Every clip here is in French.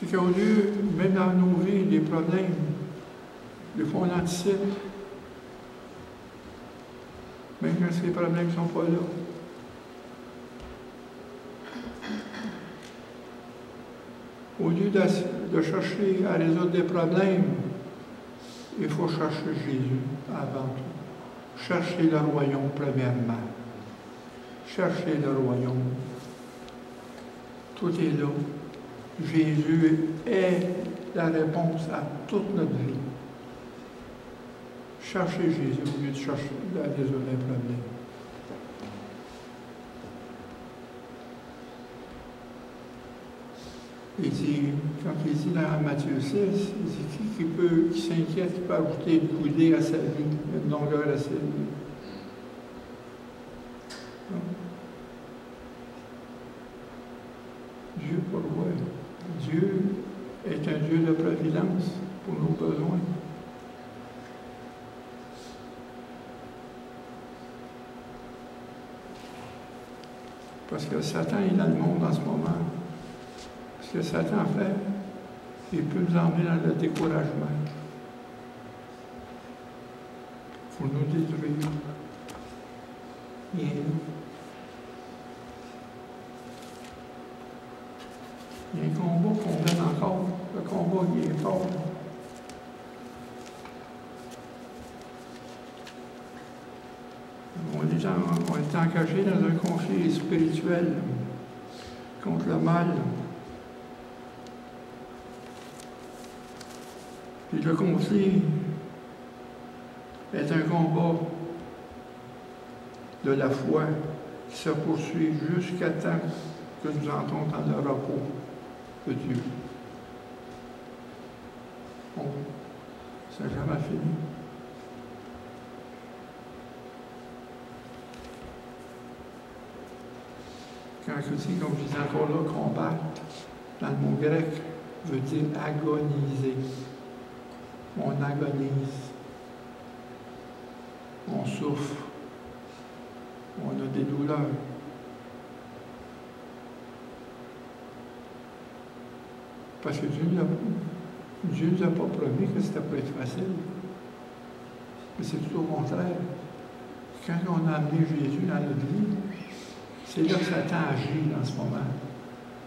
C'est qu'au lieu, même dans nos vies, des problèmes, des fois on anticipe, même quand ces problèmes ne sont pas là. Au lieu de chercher à résoudre des problèmes, il faut chercher Jésus avant tout. Chercher le royaume premièrement. Chercher le royaume. Tout est là. Jésus est la réponse à toute notre vie. Cherchez Jésus au lieu de chercher à résoudre les problèmes. Il dit, quand il dit dans Matthieu 6, il dit qui s'inquiète, qui peut ajouter une coulée à sa vie, une longueur à sa vie. Dieu pourvoit. Dieu est un Dieu de providence pour nos besoins. Parce que Satan est dans le monde en ce moment. Ce que Satan fait, il peut nous emmener dans le découragement. Pour nous détruire. Il est là. Il y a un combat qu'on mène encore. Le combat, il est fort. On est engagé dans un conflit spirituel contre le mal. Puis le conflit est un combat de la foi qui se poursuit jusqu'à temps que nous entrons dans le repos de Dieu. Bon, ça n'a jamais fini. Quand je dis, comme je disais encore là, combattre, dans le mot grec, veut dire agoniser. On agonise. On souffre. On a des douleurs. Parce que Dieu ne nous a pas promis que c'était pas être facile. Mais c'est tout au contraire. Quand on a amené Jésus dans notre vie, c'est là que Satan agit en ce moment.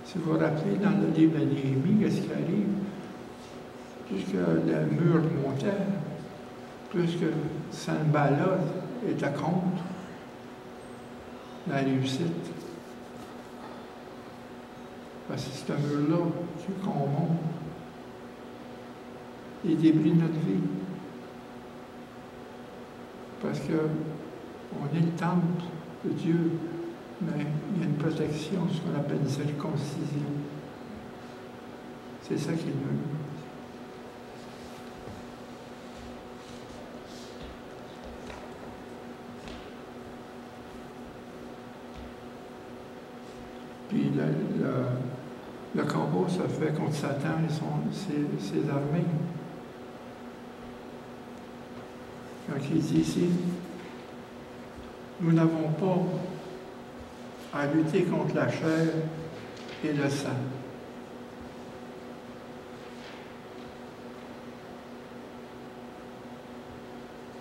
Si vous vous rappelez, dans le livre de Néhémie, qu'est-ce qui arrive? Plus que le mur montait, plus que Sanballat était contre la réussite. Parce que c'est un mur-là qu'on monte. Il débris notre vie. Parce qu'on est le temple de Dieu, mais il y a une protection, ce qu'on appelle une circoncision. C'est ça qu'il veut. Puis le combat se fait contre Satan et ses armées. Quand il dit ici, nous n'avons pas à lutter contre la chair et le sang.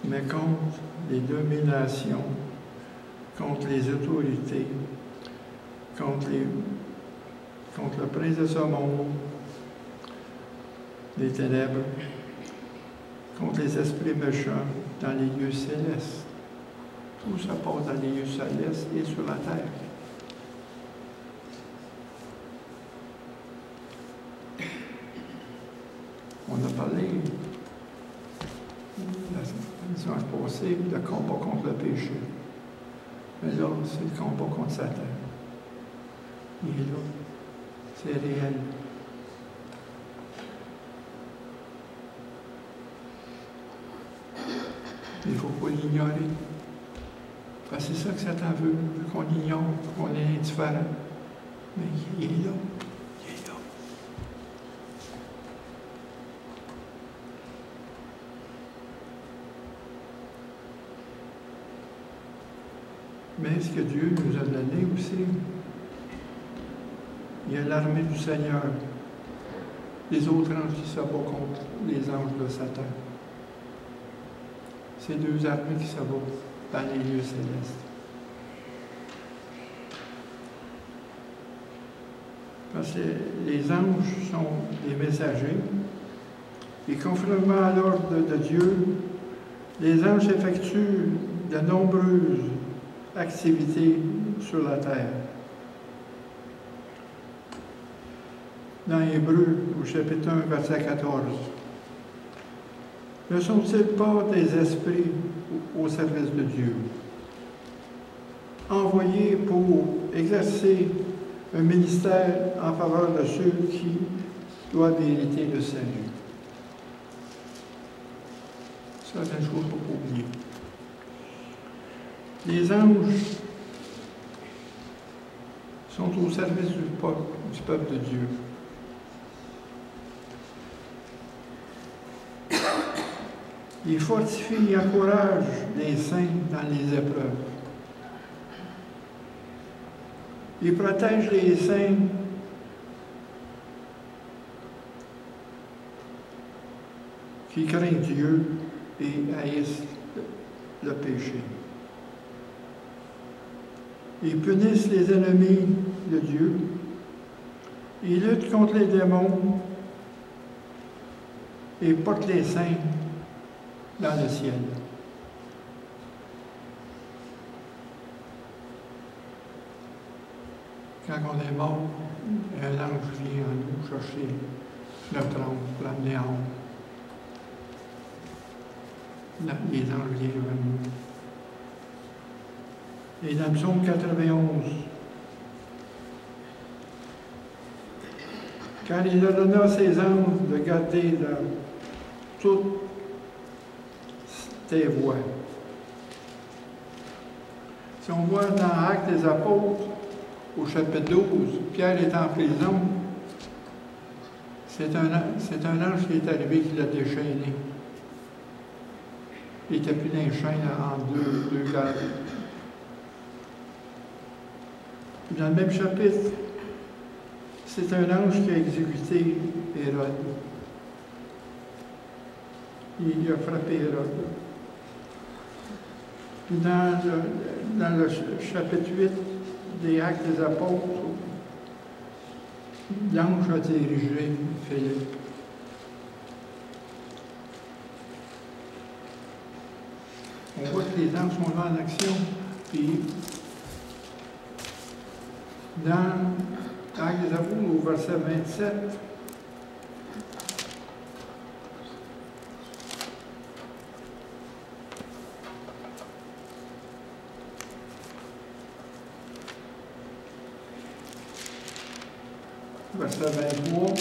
Mais contre les dominations, contre les autorités, contre le prince de ce monde, les ténèbres, contre les esprits méchants dans les lieux célestes. Tout ça passe dans les lieux célestes et sur la terre. On a parlé la semaine passée de combat contre le péché. Mais là, c'est le combat contre Satan. Il est là. C'est réel. Il ne faut pas l'ignorer. Parce que c'est ça que Satan veut, qu'on l'ignore, qu'on est indifférent. Mais il est là. Il est là. Mais ce que Dieu nous a donné aussi, il y a l'armée du Seigneur. les autres anges qui se battent contre les anges de Satan. Ces deux armées qui se battent dans les lieux célestes. Parce que les anges sont des messagers, et conformément à l'ordre de Dieu, les anges effectuent de nombreuses activités sur la terre. Dans Hébreux, au chapitre 1, verset 14, ne sont-ils pas des esprits au service de Dieu, envoyés pour exercer un ministère en faveur de ceux qui doivent hériter le salut? Ça, c'est une chose qu'il ne faut pas oublier. Les anges sont au service du peuple de Dieu. Ils fortifient et encouragent les saints dans les épreuves. Ils protègent les saints qui craignent Dieu et haïssent le péché. Ils punissent les ennemis de Dieu. Ils luttent contre les démons et portent les saints dans le ciel. Quand on est mort, un ange vient à nous chercher notre âme pour l'amener en haut. Les anges viennent vers nous. Et dans le psaume 91, quand il ordonna à ses anges de garder dans toutes tes voies. Si on voit dans Actes des Apôtres, au chapitre 12, Pierre est en prison. C'est un ange qui est arrivé qui l'a déchaîné. Il n'était plus dans les chaînes en deux gardes. Dans le même chapitre, c'est un ange qui a exécuté Hérode. Il a frappé Hérode. Dans le chapitre 8 des Actes des Apôtres, l'ange a dirigé Philippe. On voit que les anges sont là en action, puis dans Actes des Apôtres, au verset 27, verset 23,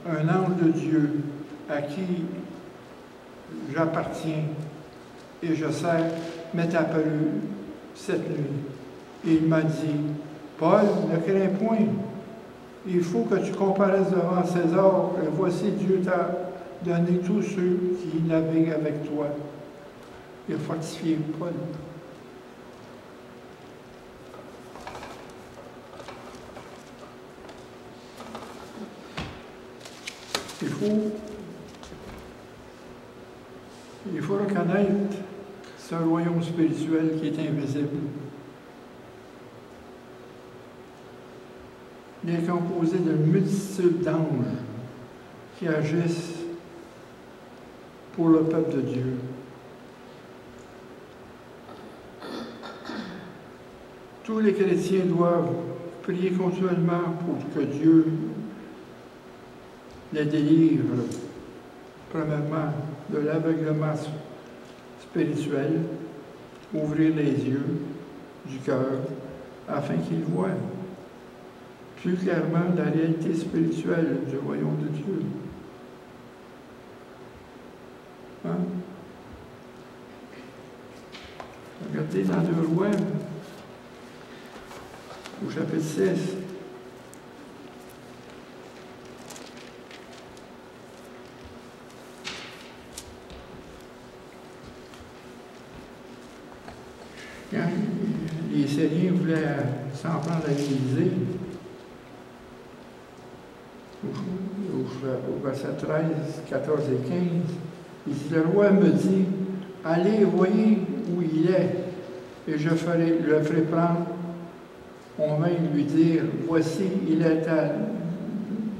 un ange de Dieu à qui j'appartiens et je sers m'est apparu cette nuit. Et il m'a dit, Paul, ne crains point, il faut que tu comparaisses devant César, et voici Dieu t'a donné tous ceux qui naviguent avec toi. Il a fortifié Paul. Il faut reconnaître ce royaume spirituel qui est invisible. Il est composé d'une multitude d'anges qui agissent pour le peuple de Dieu. Tous les chrétiens doivent prier continuellement pour que Dieu les délivre, premièrement, de l'aveuglement spirituel, ouvrir les yeux du cœur afin qu'ils voient plus clairement la réalité spirituelle du royaume de Dieu. Hein? Regardez dans 2 Rois, au chapitre 6. les Syriens voulaient s'en prendre à l'Élysée. Au verset 13, 14 et 15, il dit, le roi me dit, allez, voyez où il est, et je le ferai prendre. On vint lui dire, voici, il est à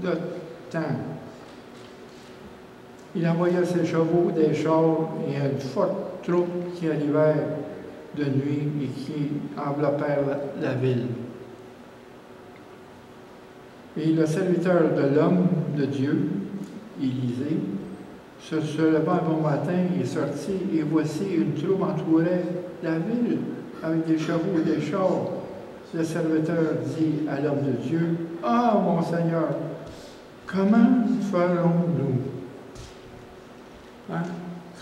notre temps. Il envoya ses chevaux, des chars et une forte troupe qui arrivèrent de nuit et qui enveloppèrent la ville. Et le serviteur de l'homme de Dieu, Élisée, se leva un bon matin et sortit, et voici une troupe entourait la ville avec des chevaux et des chars. Le serviteur dit à l'homme de Dieu, « Ah, mon Seigneur, comment ferons-nous? » Hein?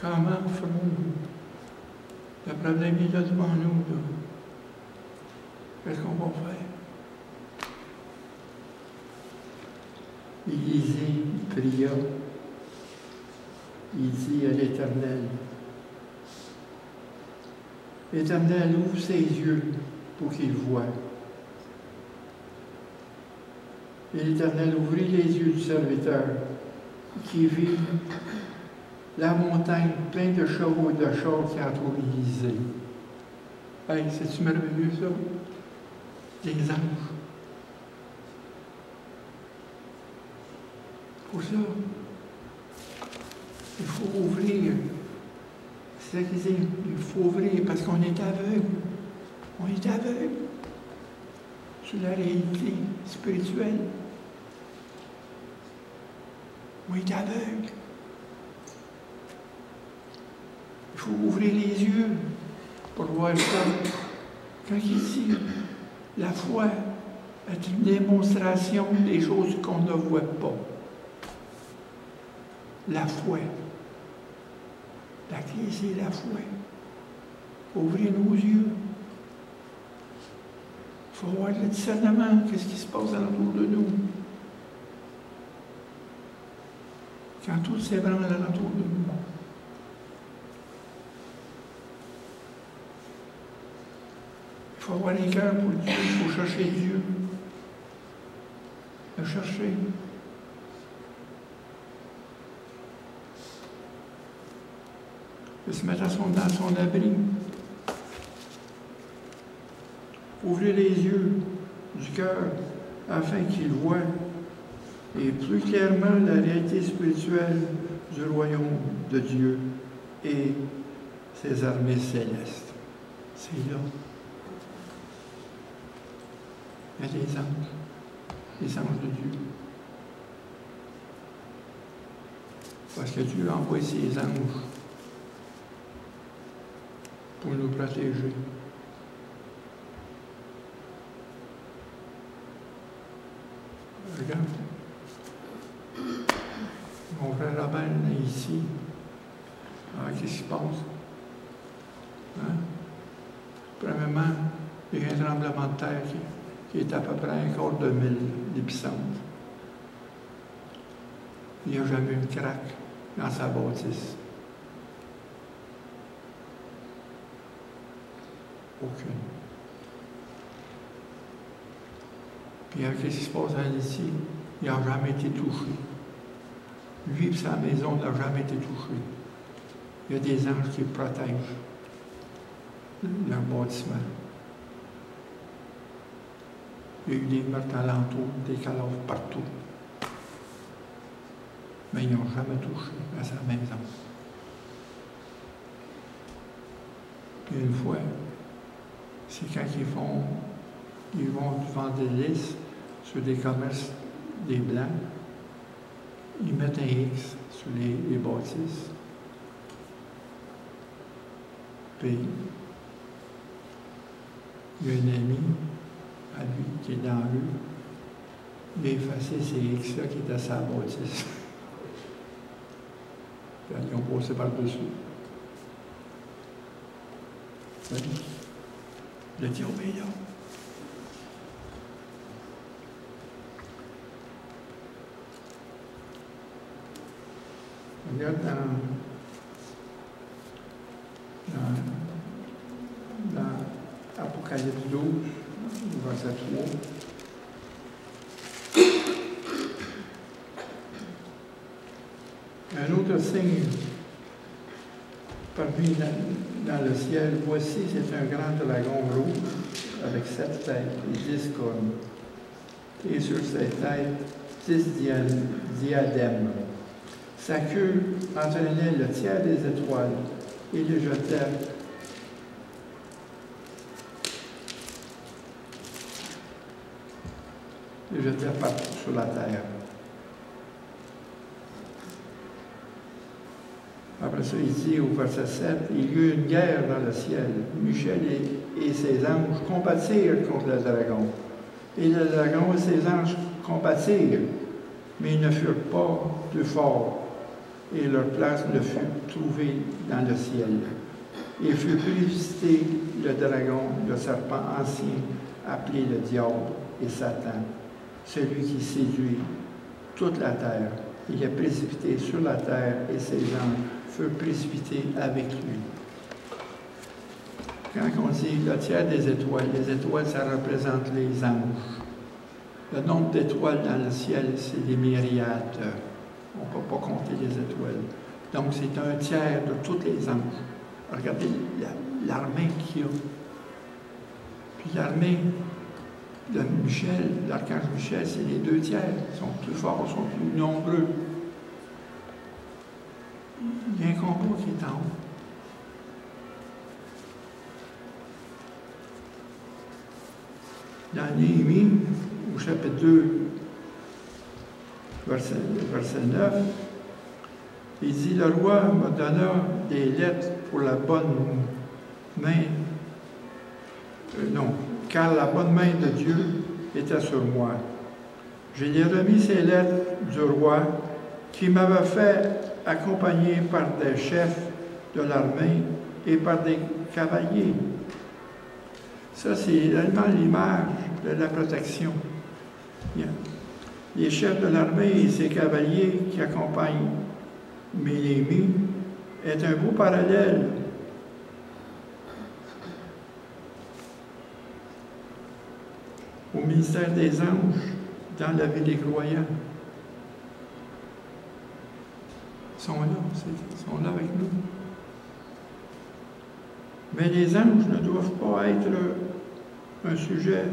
Comment ferons-nous? Le problème est là devant nous. Là. Qu'est-ce qu'on va faire? Élisée pria. Il dit à l'Éternel, « L'Éternel, ouvre ses yeux pour qu'il voie. » Et l'Éternel ouvrit les yeux du serviteur, qui vit la montagne pleine de chevaux et de chars qui entourent Élisée. Hey, c'est-tu merveilleux, ça? Des anges. Pour ça, il faut ouvrir. C'est ça qu'il dit, il faut ouvrir parce qu'on est aveugle. On est aveugle sur la réalité spirituelle. On est aveugle. Il faut ouvrir les yeux pour voir ça. Quand il dit la foi est une démonstration des choses qu'on ne voit pas. La foi. La clé, c'est la foi. Ouvrir nos yeux. Il faut avoir le discernement. Qu'est-ce qui se passe autour de nous? Quand tout s'ébranle autour de nous. Il faut avoir les cœurs pour Dieu. Il faut chercher Dieu. Le chercher. De se mettre dans son abri. Ouvrir les yeux du cœur afin qu'il voie et plus clairement la réalité spirituelle du royaume de Dieu et ses armées célestes. C'est là. Il y a les anges de Dieu. Parce que Dieu a envoyé ses anges pour nous protéger. Regarde. Mon frère Robert est ici. Alors, qu'est-ce qui se passe? Hein? Premièrement, il y a un tremblement de terre qui est à peu près un quart de mille d'épicentre. Il n'y a jamais eu de craque dans sa bâtisse. Aucune. Puis, qu'est-ce qui se passe ici? Il n'a jamais été touché. Lui et sa maison n'a jamais été touché. Il y a des anges qui protègent leur bâtiment. Il y a eu des meurtres alentours, des cadavres partout. Mais ils n'ont jamais touché à sa maison. Puis une fois, c'est quand ils vont devant des listes sur des commerces des Blancs, ils mettent un X sur les bâtisses. Puis, il y a un ami à lui qui est dans la rue, il a effacé ces X-là qui étaient à sa bâtisse. Puis, ils ont passé par-dessus. Il a dit, oh, mais là. Regarde dans Apocalypse 12, verset 3. Un autre signe parmi dans le ciel, voici, c'est un grand dragon rouge avec 7 têtes et 10 cornes. Et sur ses têtes, 10 diadèmes. Sa queue entraînait le tiers des étoiles et les jetait partout sur la terre. Après ça, il dit au verset 7, il y eut une guerre dans le ciel. Michel et ses anges combattirent contre le dragon. Et le dragon et ses anges combattirent, mais ils ne furent pas plus forts, et leur place ne fut trouvée dans le ciel. Et fut précipité le dragon, le serpent ancien, appelé le diable et Satan, celui qui séduit toute la terre. Il est précipité sur la terre et ses anges furent précipités avec lui. Quand on dit le tiers des étoiles, les étoiles, ça représente les anges. Le nombre d'étoiles dans le ciel, c'est des myriades. On ne peut pas compter les étoiles. Donc, c'est un tiers de tous les anges. Regardez l'armée qu'il y a. Puis l'armée de Michel, l'archange Michel, c'est les 2 tiers. Ils sont plus forts, ils sont plus nombreux. Il y a un combat qui est en haut. Dans Néhémie, au chapitre 2, verset 9, il dit, le roi me donna des lettres pour la bonne main, car la bonne main de Dieu était sur moi. Je lui ai remis ces lettres du roi qui m'avait fait accompagner par des chefs de l'armée et par des cavaliers. Ça, c'est vraiment l'image de la protection. Les chefs de l'armée et ces cavaliers qui accompagnent Néhémie est un beau parallèle au ministère des anges dans la vie des croyants. Ils sont là avec nous. Mais les anges ne doivent pas être un sujet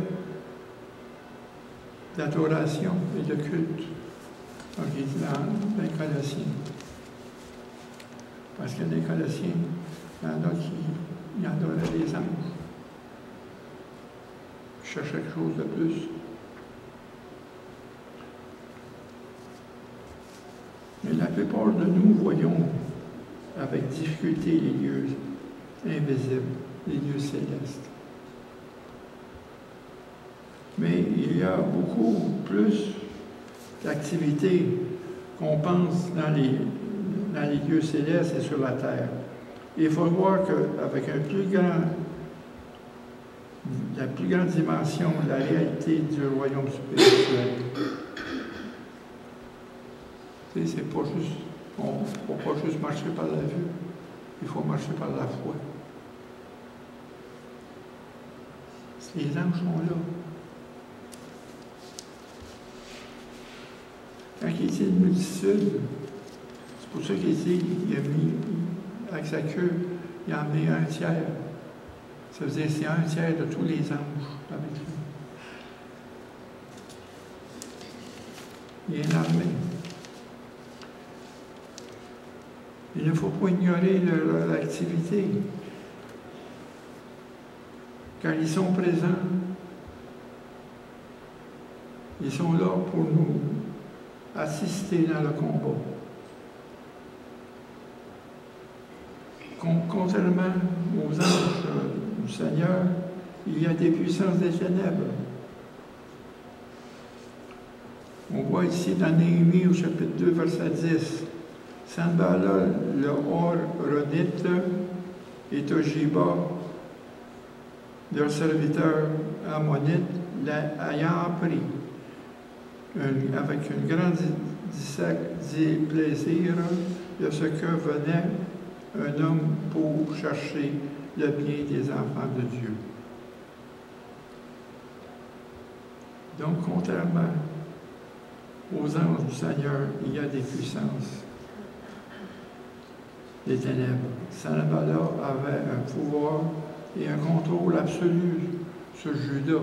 d'adoration et de culte, comme il dit dans les Colossiens. Parce que les Colossiens, il y en a qui adoraient les anges. Ils cherchaient quelque chose de plus. Mais la plupart de nous voyons avec difficulté les lieux invisibles, les lieux célestes. Mais il y a beaucoup plus d'activités qu'on pense dans les lieux célestes et sur la terre. Il faut voir qu'avec la plus grande dimension, la réalité du royaume spirituel, c'est pas juste, on ne faut pas juste marcher par la vue, il faut marcher par la foi. Les anges sont là. Quand il dit une multitude, c'est pour ça qu'il dit, il a mis, avec sa queue, il en met un tiers. Ça veut dire que c'est un tiers de tous les anges avec lui. Il y a une armée. Il ne faut pas ignorer leur activité. Quand ils sont présents, ils sont là pour nous assister dans le combat. Contrairement aux anges du Seigneur, il y a des puissances des ténèbres. On voit ici dans Néhémie au chapitre 2, verset 10. Sanballat, le Horonite, et Tojiba, leur serviteur ammonite, ayant appris avec un grand plaisir de ce que venait un homme pour chercher le bien des enfants de Dieu. Donc, contrairement aux anges du Seigneur, il y a des puissances, des ténèbres. Sanballat avait un pouvoir et un contrôle absolu sur Juda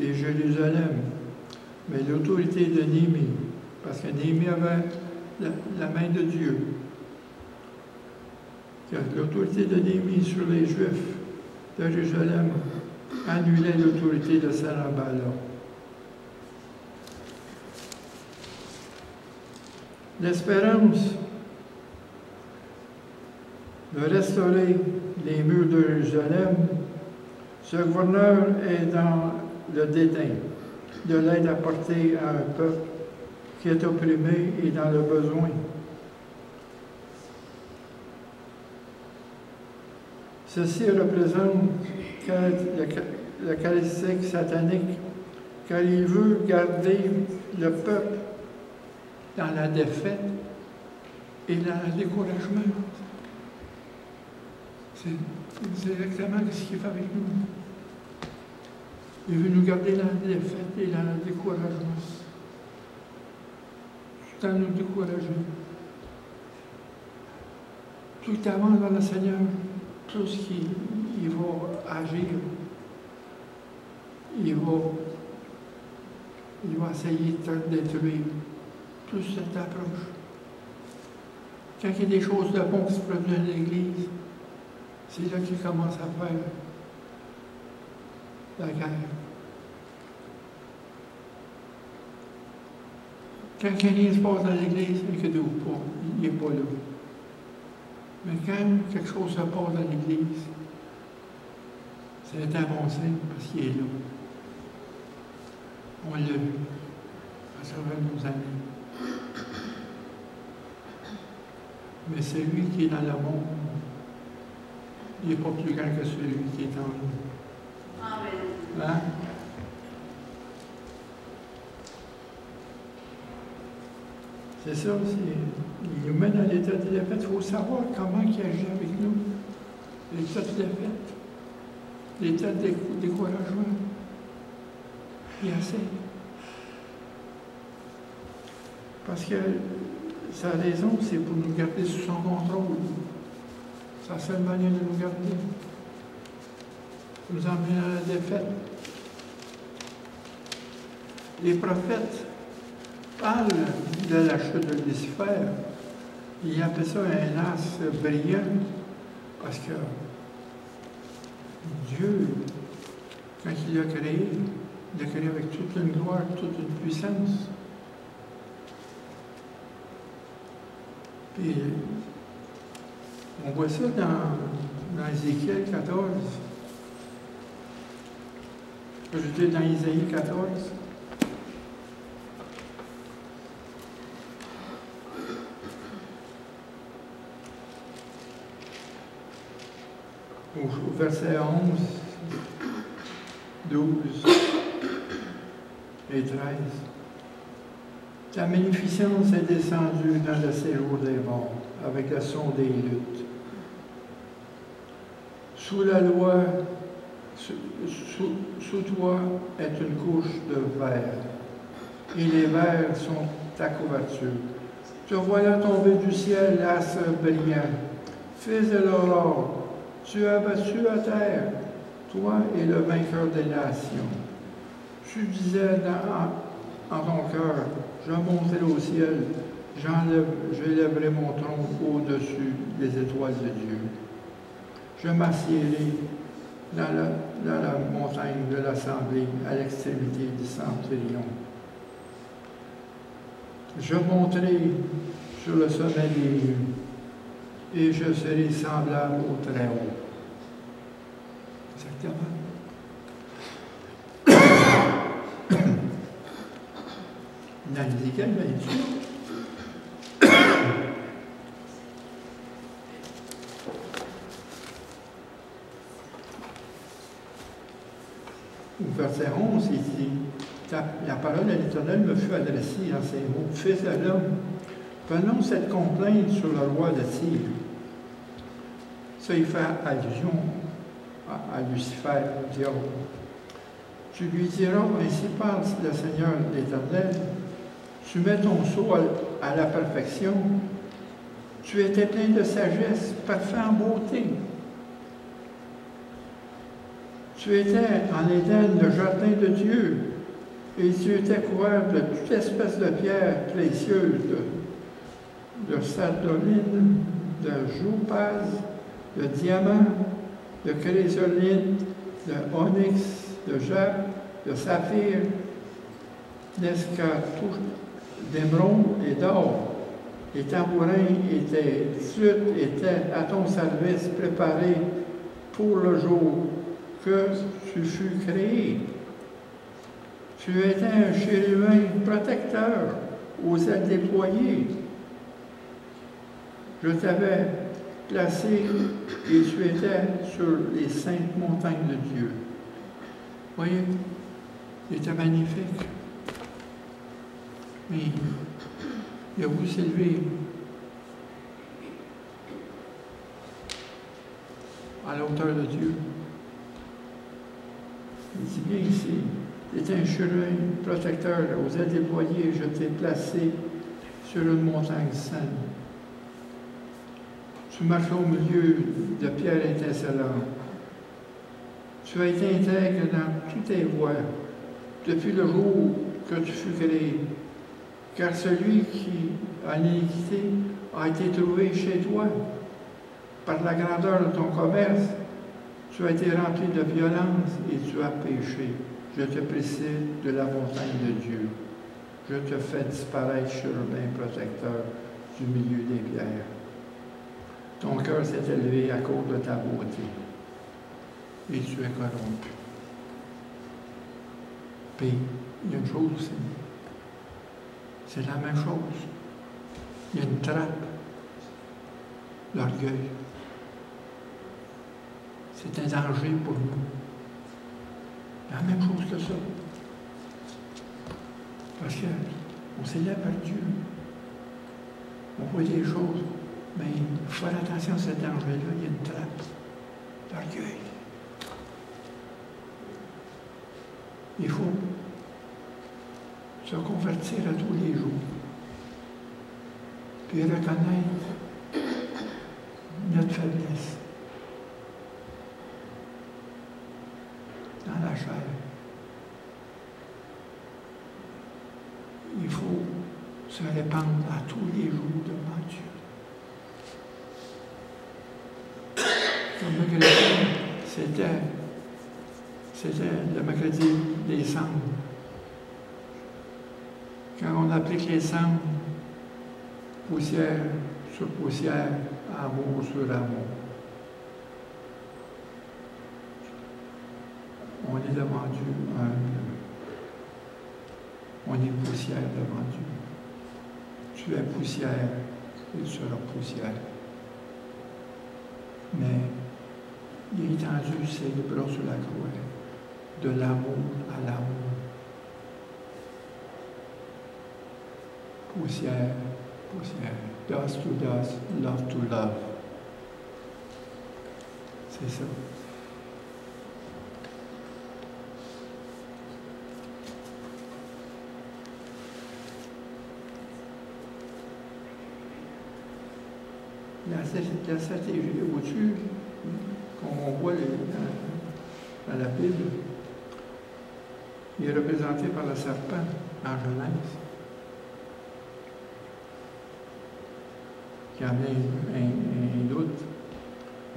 et Jérusalem. Mais l'autorité de Néhémie, parce que Néhémie avait la main de Dieu, l'autorité de Néhémie sur les Juifs de Jérusalem annulait l'autorité de Sanballat. L'espérance de restaurer les murs de Jérusalem, ce gouverneur est dans le dédain de l'aide apportée à un peuple qui est opprimé et dans le besoin. Ceci représente la caractéristique satanique, car il veut garder le peuple dans la défaite et dans le découragement. C'est exactement ce qu'il fait avec nous. Il veut nous garder dans la défaite et dans le découragement. Tout le temps nous décourager. Plus tu avances dans le Seigneur, plus il va agir. Il va essayer de te détruire. Plus ça t'approche. Quand il y a des choses de bon qui se produisent dans l'Église, c'est là qu'il commence à faire la guerre. Quand rien ne se passe dans l'Église, il ne pas, il n'est pas là. Mais quand quelque chose se passe dans l'Église, c'est un bon signe parce qu'il est là. On l'a vu à travers nos années. Mais celui qui est dans le monde, il n'est pas plus grand que celui qui est en nous. Amen. Hein? C'est ça, il nous met dans l'état de défaite. Il faut savoir comment il agit avec nous. L'état de défaite, l'état de découragement. Il essaie. Parce que sa raison, c'est pour nous garder sous son contrôle. C'est la seule manière de nous garder. Nous emmener dans la défaite. Les prophètes parlent de la chute de Lucifer. Ils appellent ça un as brillant. Parce que Dieu, quand il l'a créé avec toute une gloire, toute une puissance. Puis, on voit ça dans Ézéchiel 14. Je dis dans Isaïe 14. Au verset 11, 12 et 13. Ta magnificence est descendue dans le séjour des morts, avec le son des luttes. Sous la loi, sous toi est une couche de verre, et les verres sont ta couverture. Te voilà tombé du ciel, as brillant, fils de l'aurore, tu as battu à terre, toi et le vainqueur des nations. Tu disais en ton cœur, je monterai au ciel, j'élèverai mon trône au-dessus des étoiles de Dieu. Je m'assiérai dans la montagne de l'assemblée, à l'extrémité du centurion. Je monterai sur le sommet des nues, et je serai semblable au Très-Haut. Exactement. Dans Ézéchiel 28. Au verset 11, il dit, la parole de l'Éternel me fut adressée en ces mots. Fils de l'homme, prononce cette complainte sur le roi de Tyr. Ça, il fait allusion à Lucifer, le diable. Tu lui diras, ainsi parle le Seigneur l'Éternel, tu mets ton sceau à la perfection, tu étais plein de sagesse, parfait en beauté. Tu étais en Éden, le jardin de Dieu, et tu étais couvert de toute espèce de pierres précieuses, de sardoline, de joupaz, de diamant, de chrysolite, de onyx, de jade, de saphir, d'escartout, d'émeraude et d'or. Les tambourins étaient, flûtes étaient à ton service, préparés pour le jour que tu fus créé. Tu étais un chérubin protecteur aux ailes déployées. Je t'avais placé et tu étais sur les saintes montagnes de Dieu. Voyez, il était magnifique. Mais il a voulu s'élever à la hauteur de Dieu. Il dit bien ici, tu es un chérubin protecteur aux ailes déployées, je t'ai placé sur une montagne sainte. Tu marches au milieu de pierres étincelantes. Tu as été intègre dans toutes tes voies, depuis le jour que tu fus créé. Car celui qui a l'iniquité a été trouvé chez toi. Par la grandeur de ton commerce, tu as été rempli de violence et tu as péché. Je te précède de la montagne de Dieu. Je te fais disparaître, chérubin protecteur, du milieu des pierres. Ton cœur s'est élevé à cause de ta beauté. Et tu es corrompu. Puis, il y a une chose aussi. C'est la même chose. Il y a une trappe. L'orgueil. C'est un danger pour nous. La même chose que ça. Parce qu'on s'élève vers Dieu. On voit des choses, mais il faut faire attention à ce danger-là. Il y a une trappe. L'orgueil. Il faut se convertir à tous les jours, puis reconnaître notre faiblesse dans la chair. Il faut se répandre à tous les jours devant Dieu. Le mercredi, c'était le mercredi des cendres. Quand on applique les cendres, poussière sur poussière, amour sur amour. On est devant Dieu humble. On est poussière devant Dieu. Tu es poussière et tu seras poussière. Mais il a étendu ses bras sur la croix, de l'amour à l'amour. Poussière, poussière. Dust to dust, love to love. C'est ça. La stratégie au-dessus, comme on voit dans la Bible, il est représenté par le serpent en Genèse, qui a amené un doute.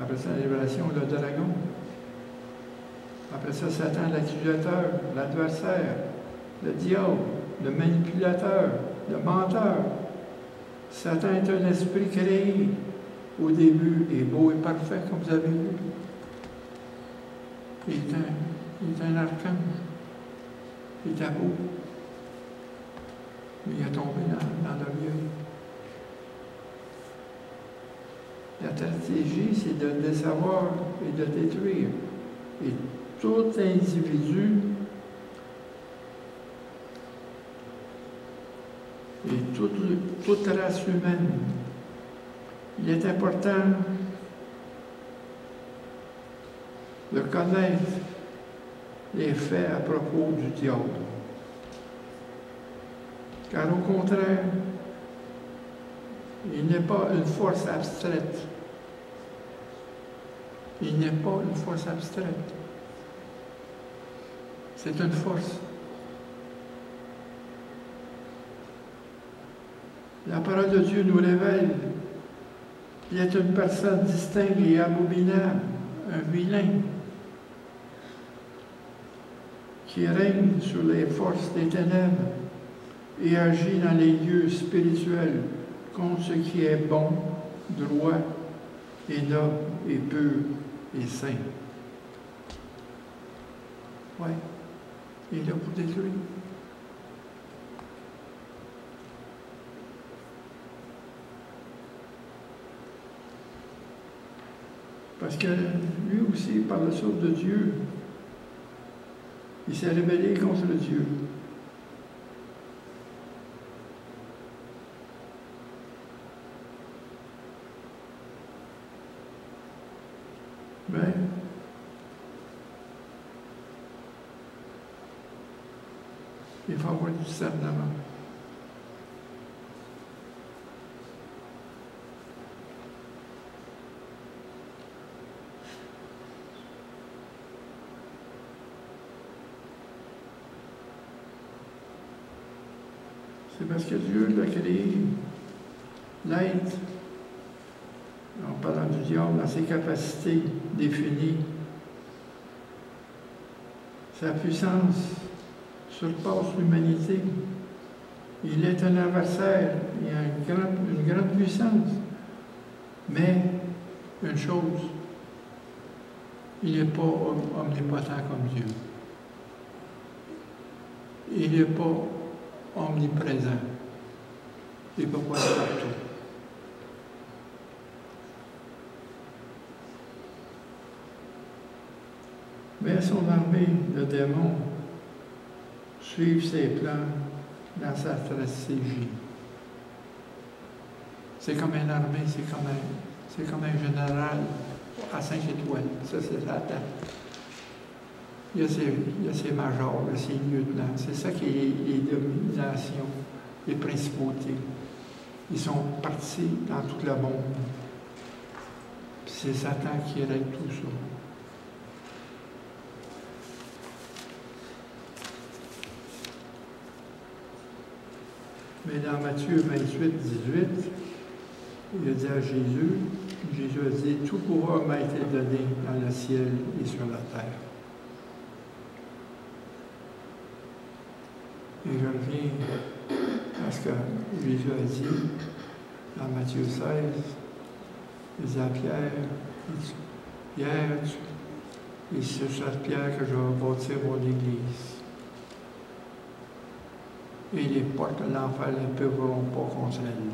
Après ça, la révélation, le dragon. Après ça, Satan, l'accusateur, l'adversaire, le diable, le manipulateur, le menteur. Satan est un esprit créé au début, et beau et parfait, comme vous avez vu. Il est un archange. Il était beau. Mais il est tombé dans l'orgueil. La stratégie, c'est de le décevoir et de le détruire. Et tout individu et toute race humaine, il est important de connaître les faits à propos du diable. Car au contraire, il n'est pas une force abstraite. Il n'est pas une force abstraite. C'est une force. La parole de Dieu nous révèle qu'il est une personne distincte et abominable, un vilain, qui règne sur les forces des ténèbres et agit dans les lieux spirituels contre ce qui est bon, droit et noble et pur et saint. Oui, il est là pour détruire. Parce que lui aussi, par le souffle de Dieu, il s'est rebellé contre le Dieu. Mais il faut avoir du discernement. C'est parce que Dieu l'a créé, l'être, en parlant du diable, dans ses capacités définies. Sa puissance surpasse l'humanité. Il est un adversaire, il a une grande puissance. Mais, une chose, il n'est pas omnipotent comme Dieu. Il n'est pas omniprésent. Il ne peut pas être partout. Mais son armée de démons suivent ses plans dans sa stratégie. C'est comme une armée, c'est comme un général à 5 étoiles. Ça, c'est Satan. Il y a ses majors, il y a ses lieutenants. C'est ça qui est les dominations, les principautés. Ils sont partis dans tout le monde. Puis c'est Satan qui règle tout ça. Mais dans Matthieu 28, 18, il a dit à Jésus a dit, « Tout pouvoir m'a été donné dans le ciel et sur la terre. » Et je reviens à ce que Jésus a dit dans Matthieu 16. Il dit à Pierre, et c'est sur cette pierre que je vais bâtir mon Église. Et les portes de l'enfer ne peuvent pas contre elle.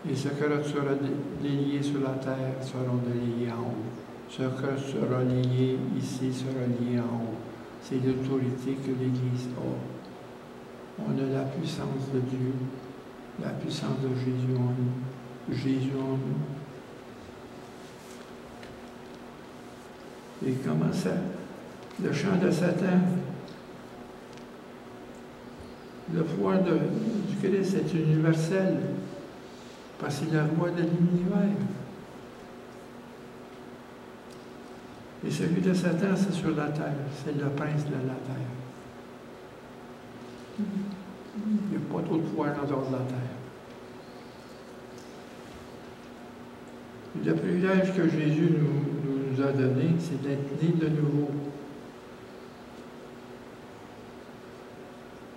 Et ce que tu auras délié sur la terre seront déliés en haut. Ce que tu auras lié ici sera lié en haut. C'est l'autorité que l'Église a. On a la puissance de Dieu, la puissance de Jésus en nous. Jésus en nous. Et comment ça? Le chant de Satan, le pouvoir du Christ est universel, parce qu'il est le roi de l'univers. Et celui de Satan, c'est sur la terre, c'est le prince de la terre. Il n'y a pas d'autre pouvoir en dehors de la terre. Et le privilège que Jésus nous a donné, c'est d'être né de nouveau.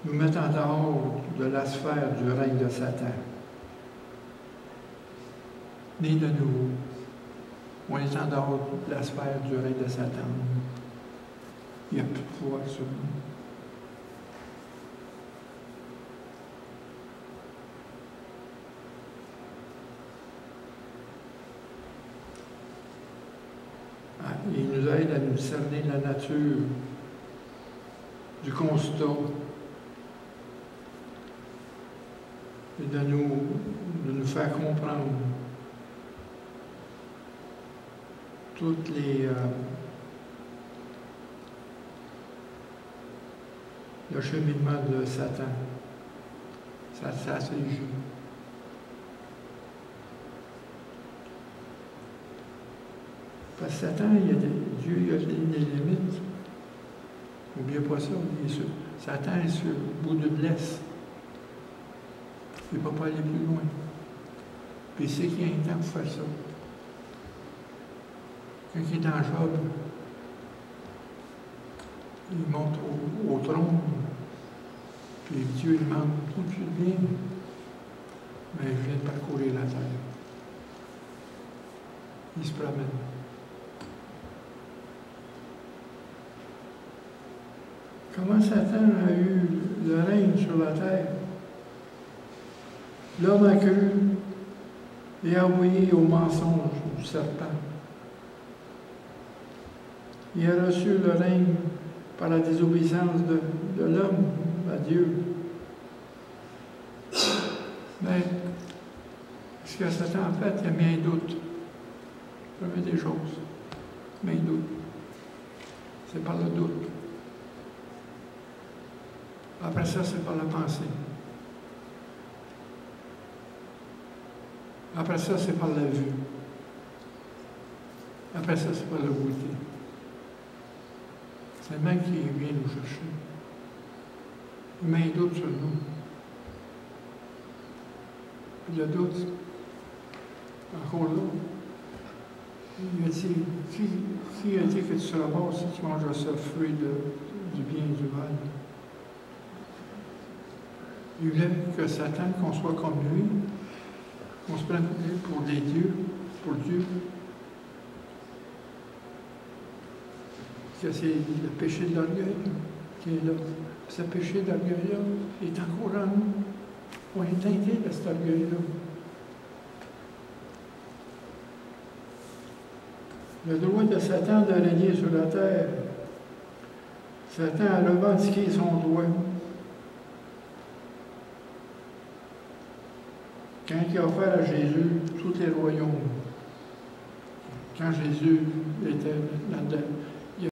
Nous mettre en dehors de la sphère du règne de Satan. Né de nouveau. On est en dehors de la sphère du règne de Satan. Il n'y a plus de pouvoir sur nous. Il nous aide à nous cerner la nature du constat et de nous faire comprendre toutes les le cheminement de Satan, sa stratégie. Parce que Satan, Dieu il a des limites. N'oubliez pas ça. Satan est sur le bout de laisse. Il ne peut pas aller plus loin. Puis il sait qu'il y a un temps pour faire ça. Quand il est dans Job, il monte au trône, puis Dieu lui demande « Où tu viens? » Mais je viens de parcourir la terre. Il se promène. Comment Satan a eu le règne sur la terre? L'homme a cru et a obéi au mensonge du serpent. Il a reçu le règne par la désobéissance de l'homme à Dieu. Mais ce que Satan a fait, il a mis un doute. Il a mis des choses. Mais un doute. C'est par le doute. Après ça, c'est par la pensée. Après ça, c'est par la vue. Après ça, c'est par le goûter. C'est le même qui vient nous chercher. Il met un doute sur nous. Le doute, encore là, il a dit, qui a dit que tu seras mort si tu manges ce fruit du bien et du mal? Il voulait que Satan, qu'on soit comme lui, qu'on se prenne pour des dieux, pour Dieu. Que c'est le péché de l'orgueil qui est là. Ce péché d'orgueil-là est encore en nous. On est teinté de cet orgueil-là. Le droit de Satan de régner sur la terre. Satan a revendiqué son droit. Quand il a offert à Jésus tous les royaumes, quand Jésus était